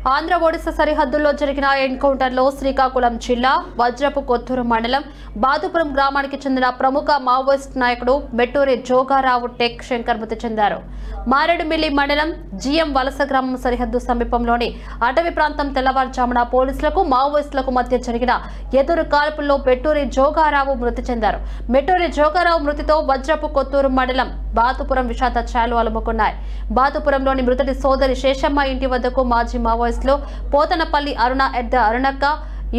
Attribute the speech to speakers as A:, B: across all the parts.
A: ఆంధ్ర ఒడిశా సరిహద్దుల్లో జరిగిన ఎన్కౌంటర్లో శ్రీకాకుళం జిల్లా వజ్రపు కొత్తూరు మండలం బాదుపురం గ్రామానికి చెందిన ప్రముఖ మావోయిస్ట్ నాయకుడు మెట్టూరి జోగారావు టెక్ శంకర్ మృతి చెందారు. మారేడుమిల్లి మండలం జిఎం వలస గ్రామం సరిహద్దు సమీపంలోని అటవీ ప్రాంతం తెల్లవారుజామున పోలీసులకు మావోయిస్టులకు మధ్య జరిగిన ఎదురు కాల్పుల్లో మెట్టూరి జోగారావు మృతి చెందారు. మెట్టూరి జోగారావు మృతితో వజ్రపు కొత్తూరు మండలం బాదుపురం విషాద ఛాయలు అలుముకున్నాయి. బాదుపురంలోని మృతుడి సోదరి శేషమ్మ ఇంటి వద్దకు మాజీ మావోయిస్టులు పోతనపల్లి అరుణ ఎడ్డ అరుణక్క,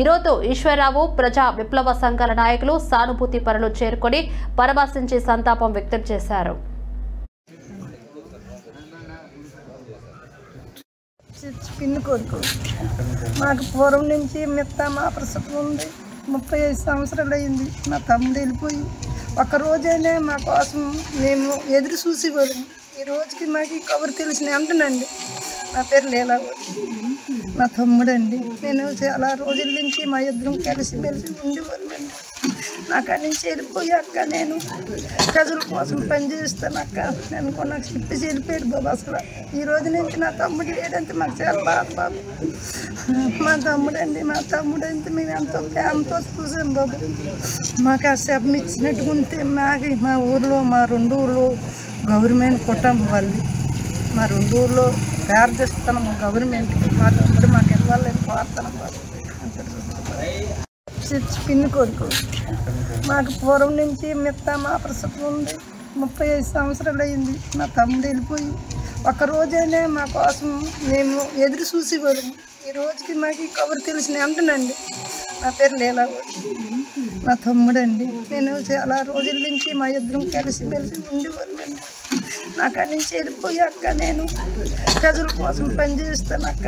A: ఈరోజు ఈశ్వరరావు, ప్రజా విప్లవ సంఘాల నాయకులు, సానుభూతి పరులు చేరుకొని పరామర్శించి సంతాపం వ్యక్తం చేశారు.
B: పిన్ని కొడుకు మాకు పూర్వం నుంచి మిగతా మా ప్రసవం ఉంది. 35 సంవత్సరాలు అయింది. మా తమ్ముడు వెళ్ళిపోయి ఒక్కరోజైనా మా కోసం మేము ఎదురు చూసేవాళ్ళం. ఈ రోజుకి మాకు ఈ కబురు తెలిసిన వెంటనండి. నా పేరు లీలా, మా తమ్ముడు అండి. నేను చాలా రోజుల నుంచి మా ఇద్దరం కలిసి ఉండేవాళ్ళండి. నాకు అక్కడి నుంచి వెళ్ళిపోయాక నేను ప్రజల కోసం పనిచేస్తాను అక్క. నేను నాకు చెప్పేసి వెళ్ళిపోయాడు బాబు. అసలు ఈ రోజు నుంచి నా తమ్ముడు లేదంటే మాకు చాలా బాధ బాబు. మా తమ్ముడు అంటే మేము ఎంతో ప్రేమతో చూసాం బాబు. మాకు ఆ శబ్దం ఇచ్చినట్టుగా ఉంటే మాకు మా ఊర్లో మా 2 ఊర్లో గవర్నమెంట్ కుటుంబం వాళ్ళు, మా 2 ఊర్లో ప్రార్థిస్తున్నాం గవర్నమెంట్. మా తమ్ముడు మాకు ఇవ్వాలని కోరుతున్నాం బాబు. పిన్ని కొడుకు మాకు పూర్వం నుంచి మిగతా మా ప్రసవం ఉంది. 35 సంవత్సరాలు అయింది. మా తమ్ముడు వెళ్ళిపోయి ఒక్కరోజైనా మా కోసం మేము ఎదురు చూసేవాళ్ళం. ఈ రోజుకి మాకు ఈ కబురు తెలిసిన వెంటనండి. నా పేరు లీలా, మా తమ్ముడు అండి. నేను చాలా రోజుల నుంచి మా ఇద్దరం కలిసి ఉండేవాళ్ళండి. నాకు అక్కడి నుంచి వెళ్ళిపోయాక నేను ప్రజల కోసం పనిచేస్తాను అక్క.